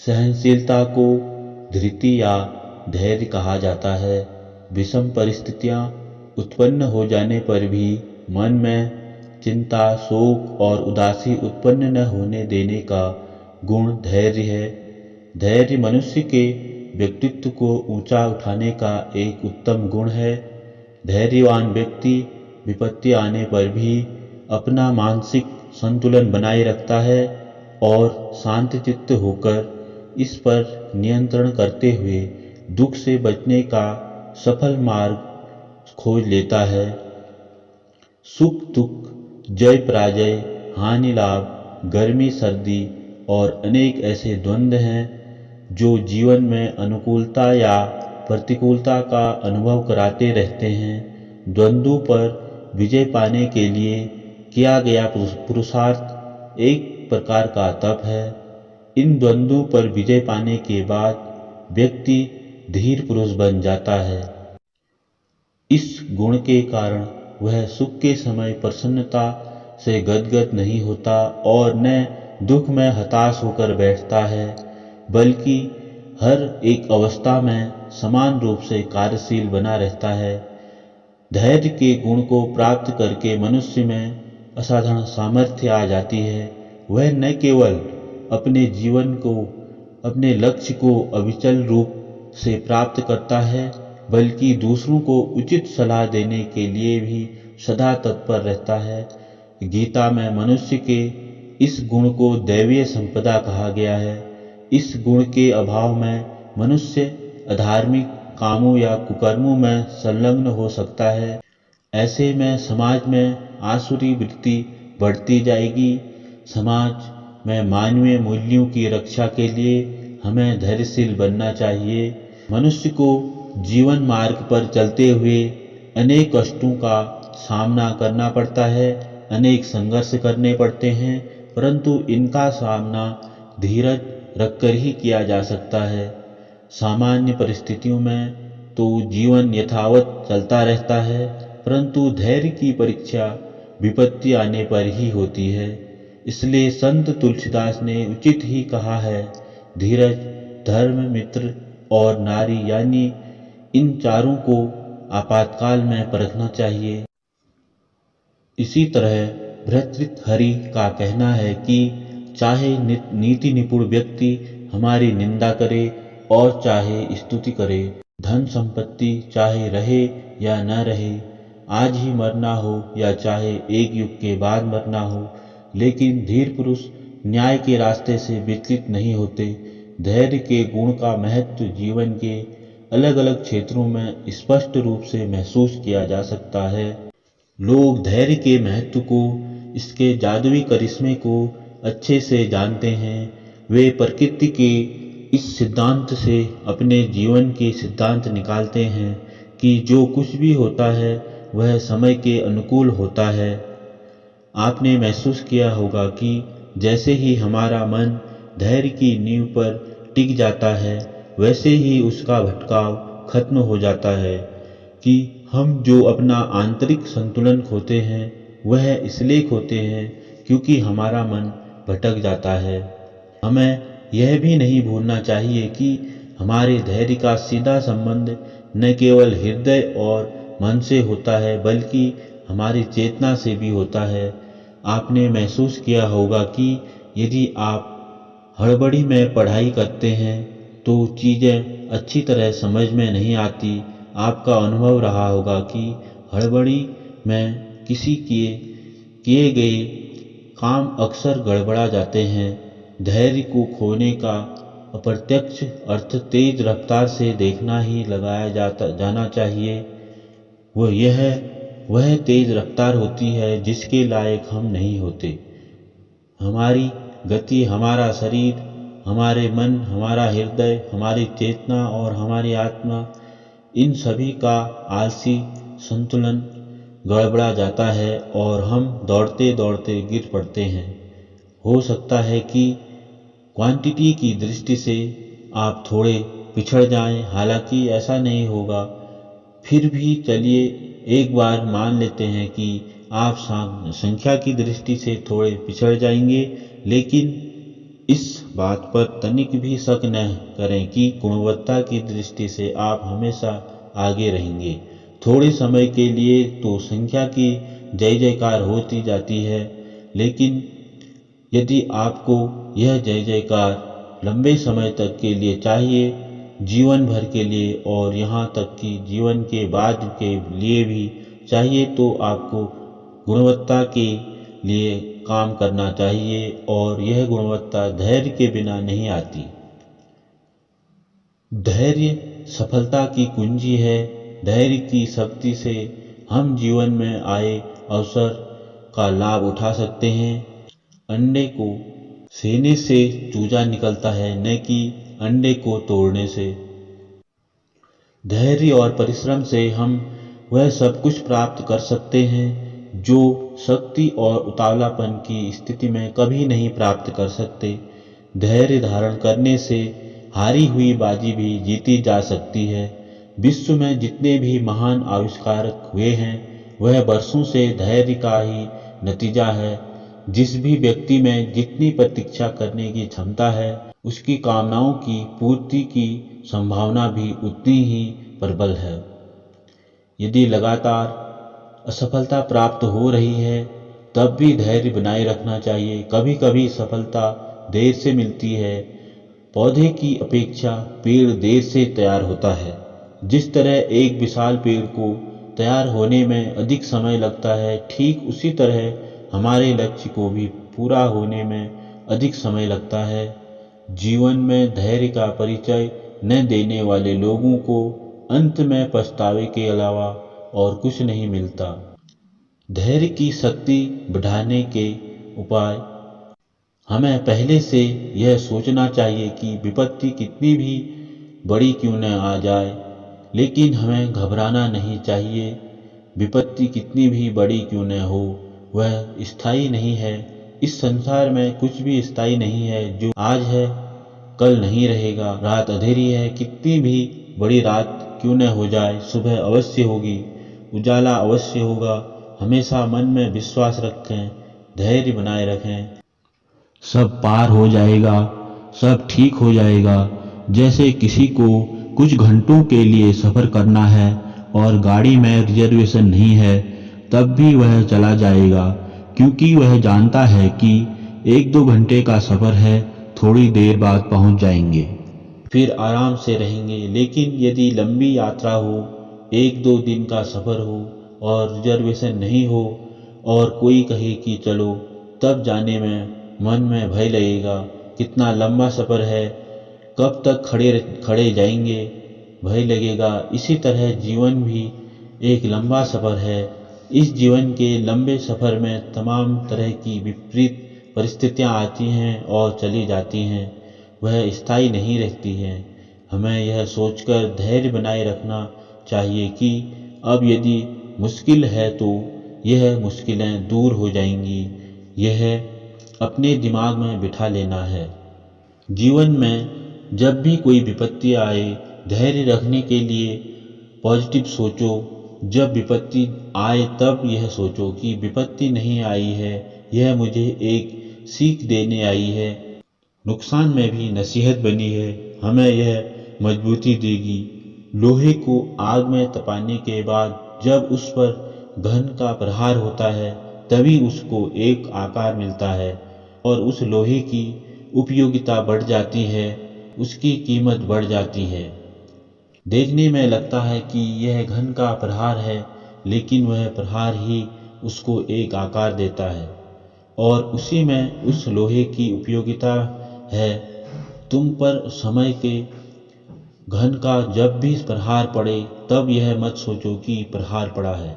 सहनशीलता को धृति या धैर्य कहा जाता है। विषम परिस्थितियां उत्पन्न हो जाने पर भी मन में चिंता, शोक और उदासी उत्पन्न न होने देने का गुण धैर्य है। धैर्य मनुष्य के व्यक्तित्व को ऊंचा उठाने का एक उत्तम गुण है। धैर्यवान व्यक्ति विपत्ति आने पर भी अपना मानसिक संतुलन बनाए रखता है और शांतचित्त होकर इस पर नियंत्रण करते हुए दुख से बचने का सफल मार्ग खोज लेता है। सुख दुख, जय पराजय, हानि लाभ, गर्मी सर्दी और अनेक ऐसे द्वंद्व हैं जो जीवन में अनुकूलता या प्रतिकूलता का अनुभव कराते रहते हैं। द्वंद्वों पर विजय पाने के लिए किया गया पुरुषार्थ एक प्रकार का तप है। इन द्वंद्वों पर विजय पाने के बाद व्यक्ति धीर पुरुष बन जाता है। इस गुण के कारण वह सुख के समय प्रसन्नता से गदगद नहीं होता और न दुख में हताश होकर बैठता है, बल्कि हर एक अवस्था में समान रूप से कार्यशील बना रहता है। धैर्य के गुण को प्राप्त करके मनुष्य में असाधारण सामर्थ्य आ जाती है। वह न केवल अपने जीवन को, अपने लक्ष्य को अविचल रूप से प्राप्त करता है, बल्कि दूसरों को उचित सलाह देने के लिए भी सदा तत्पर रहता है। गीता में मनुष्य के इस गुण को दैवीय संपदा कहा गया है। इस गुण के अभाव में मनुष्य अधार्मिक कामों या कुकर्मों में संलग्न हो सकता है। ऐसे में समाज में आसुरी वृत्ति बढ़ती जाएगी। समाज में मानवीय मूल्यों की रक्षा के लिए हमें धैर्यशील बनना चाहिए। मनुष्य को जीवन मार्ग पर चलते हुए अनेक कष्टों का सामना करना पड़ता है, अनेक संघर्ष करने पड़ते हैं, परंतु इनका सामना धीरज रखकर ही किया जा सकता है। सामान्य परिस्थितियों में तो जीवन यथावत चलता रहता है, परंतु धैर्य की परीक्षा विपत्ति आने पर ही होती है। इसलिए संत तुलसीदास ने उचित ही कहा है, धीरज, धर्म, मित्र और नारी, यानी इन चारों को आपातकाल में परखना चाहिए। इसी तरह भर्तृहरि का कहना है कि चाहे नीति निपुण व्यक्ति हमारी निंदा करे और चाहे स्तुति करे, धन संपत्ति चाहे रहे या न रहे, आज ही मरना हो या चाहे एक युग के बाद मरना हो, लेकिन धीर पुरुष न्याय के रास्ते से विचलित नहीं होते। धैर्य के गुण का महत्व जीवन के अलग अलग क्षेत्रों में स्पष्ट रूप से महसूस किया जा सकता है। लोग धैर्य के महत्व को, इसके जादुई करिश्मे को अच्छे से जानते हैं। वे प्रकृति के इस सिद्धांत से अपने जीवन के सिद्धांत निकालते हैं कि जो कुछ भी होता है वह समय के अनुकूल होता है। आपने महसूस किया होगा कि जैसे ही हमारा मन धैर्य की नींव पर टिक जाता है, वैसे ही उसका भटकाव खत्म हो जाता है। कि हम जो अपना आंतरिक संतुलन खोते हैं, वह इसलिए खोते हैं क्योंकि हमारा मन भटक जाता है। हमें यह भी नहीं भूलना चाहिए कि हमारे धैर्य का सीधा संबंध न केवल हृदय और मन से होता है, बल्कि हमारी चेतना से भी होता है। आपने महसूस किया होगा कि यदि आप हड़बड़ी में पढ़ाई करते हैं तो चीज़ें अच्छी तरह समझ में नहीं आती। आपका अनुभव रहा होगा कि हड़बड़ी में किसी किए गए काम अक्सर गड़बड़ा जाते हैं। धैर्य को खोने का अप्रत्यक्ष अर्थ तेज रफ्तार से देखना ही लगाया जाना चाहिए। वह तेज रफ्तार होती है जिसके लायक हम नहीं होते। हमारी गति, हमारा शरीर, हमारे मन, हमारा हृदय, हमारी चेतना और हमारी आत्मा, इन सभी का आलसी संतुलन गड़बड़ा जाता है और हम दौड़ते दौड़ते गिर पड़ते हैं। हो सकता है कि क्वांटिटी की दृष्टि से आप थोड़े पिछड़ जाएं, हालांकि ऐसा नहीं होगा। फिर भी चलिए एक बार मान लेते हैं कि आप संख्या की दृष्टि से थोड़े पिछड़ जाएंगे, लेकिन इस बात पर तनिक भी शक न करें कि गुणवत्ता की दृष्टि से आप हमेशा आगे रहेंगे। थोड़े समय के लिए तो संख्या की जय जयकार होती जाती है, लेकिन यदि आपको यह जय जयकार लंबे समय तक के लिए चाहिए, जीवन भर के लिए और यहाँ तक कि जीवन के बाद के लिए भी चाहिए, तो आपको गुणवत्ता के लिए काम करना चाहिए और यह गुणवत्ता धैर्य के बिना नहीं आती। धैर्य सफलता की कुंजी है। धैर्य की शक्ति से हम जीवन में आए अवसर का लाभ उठा सकते हैं। अंडे को सेने से चूजा निकलता है, न कि अंडे को तोड़ने से। धैर्य और परिश्रम से हम वह सब कुछ प्राप्त कर सकते हैं जो शक्ति और उतावलापन की स्थिति में कभी नहीं प्राप्त कर सकते। धैर्य धारण करने से हारी हुई बाजी भी जीती जा सकती है। विश्व में जितने भी महान आविष्कारक हुए हैं, वह वर्षों से धैर्य का ही नतीजा है। जिस भी व्यक्ति में जितनी प्रतीक्षा करने की क्षमता है, उसकी कामनाओं की पूर्ति की संभावना भी उतनी ही प्रबल है। यदि लगातार असफलता प्राप्त हो रही है, तब भी धैर्य बनाए रखना चाहिए। कभी कभी सफलता देर से मिलती है। पौधे की अपेक्षा पेड़ देर से तैयार होता है। जिस तरह एक विशाल पेड़ को तैयार होने में अधिक समय लगता है, ठीक उसी तरह हमारे लक्ष्य को भी पूरा होने में अधिक समय लगता है। जीवन में धैर्य का परिचय न देने वाले लोगों को अंत में पछतावे के अलावा और कुछ नहीं मिलता। धैर्य की शक्ति बढ़ाने के उपाय: हमें पहले से यह सोचना चाहिए कि विपत्ति कितनी भी बड़ी क्यों न आ जाए, लेकिन हमें घबराना नहीं चाहिए। विपत्ति कितनी भी बड़ी क्यों न हो, वह स्थायी नहीं है। इस संसार में कुछ भी स्थायी नहीं है। जो आज है कल नहीं रहेगा। रात अंधेरी है, कितनी भी बड़ी रात क्यों न हो जाए, सुबह अवश्य होगी, उजाला अवश्य होगा। हमेशा मन में विश्वास रखें, धैर्य बनाए रखें। सब पार हो जाएगा, सब ठीक हो जाएगा। जैसे किसी को कुछ घंटों के लिए सफ़र करना है और गाड़ी में रिजर्वेशन नहीं है, तब भी वह चला जाएगा, क्योंकि वह जानता है कि 1-2 घंटे का सफ़र है, थोड़ी देर बाद पहुंच जाएंगे, फिर आराम से रहेंगे। लेकिन यदि लंबी यात्रा हो, 1-2 दिन का सफ़र हो और रिजर्वेशन नहीं हो और कोई कहे कि चलो, तब जाने में मन में भय लगेगा। कितना लंबा सफ़र है, कब तक खड़े जाएंगे, भय लगेगा। इसी तरह जीवन भी एक लंबा सफ़र है। इस जीवन के लंबे सफ़र में तमाम तरह की विपरीत परिस्थितियां आती हैं और चली जाती हैं, वह स्थायी नहीं रहती हैं। हमें यह सोचकर धैर्य बनाए रखना चाहिए कि अब यदि मुश्किल है तो यह मुश्किलें दूर हो जाएंगी। यह अपने दिमाग में बिठा लेना है। जीवन में जब भी कोई विपत्ति आए, धैर्य रखने के लिए पॉजिटिव सोचो। जब विपत्ति आए तब यह सोचो कि विपत्ति नहीं आई है, यह मुझे एक सीख देने आई है। नुकसान में भी नसीहत बनी है, हमें यह मजबूती देगी। लोहे को आग में तपाने के बाद जब उस पर घन का प्रहार होता है, तभी उसको एक आकार मिलता है और उस लोहे की उपयोगिता बढ़ जाती है, उसकी कीमत बढ़ जाती है। देखने में लगता है कि यह घन का प्रहार है, लेकिन वह प्रहार ही उसको एक आकार देता है और उसी में उस लोहे की उपयोगिता है। तुम पर समय के घन का जब भी प्रहार पड़े, तब यह मत सोचो कि प्रहार पड़ा है,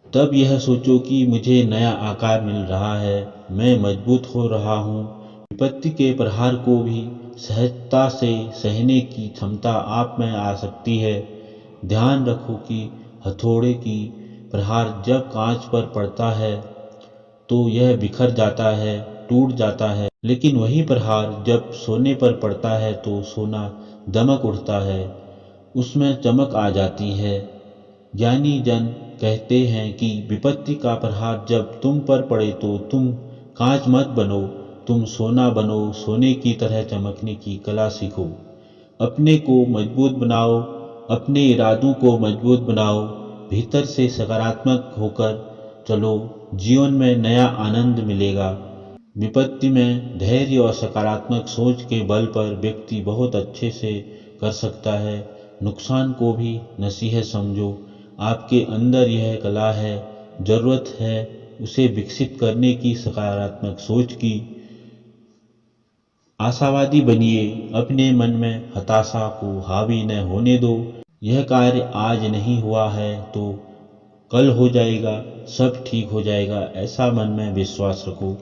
तब यह सोचो कि मुझे नया आकार मिल रहा है, मैं मजबूत हो रहा हूँ। विपत्ति के प्रहार को भी सहजता से सहने की क्षमता आप में आ सकती है। ध्यान रखो कि हथौड़े की प्रहार जब कांच पर पड़ता है तो यह बिखर जाता है, टूट जाता है, लेकिन वही प्रहार जब सोने पर पड़ता है तो सोना दमक उठता है, उसमें चमक आ जाती है। ज्ञानी जन कहते हैं कि विपत्ति का प्रहार जब तुम पर पड़े तो तुम कांच मत बनो, तुम सोना बनो, सोने की तरह चमकने की कला सीखो। अपने को मजबूत बनाओ, अपने इरादों को मजबूत बनाओ, भीतर से सकारात्मक होकर चलो, जीवन में नया आनंद मिलेगा। विपत्ति में धैर्य और सकारात्मक सोच के बल पर व्यक्ति बहुत अच्छे से कर सकता है। नुकसान को भी नसीहत समझो। आपके अंदर यह कला है, जरूरत है उसे विकसित करने की, सकारात्मक सोच की। आशावादी बनिए, अपने मन में हताशा को हावी न होने दो। यह कार्य आज नहीं हुआ है तो कल हो जाएगा, सब ठीक हो जाएगा, ऐसा मन में विश्वास रखो।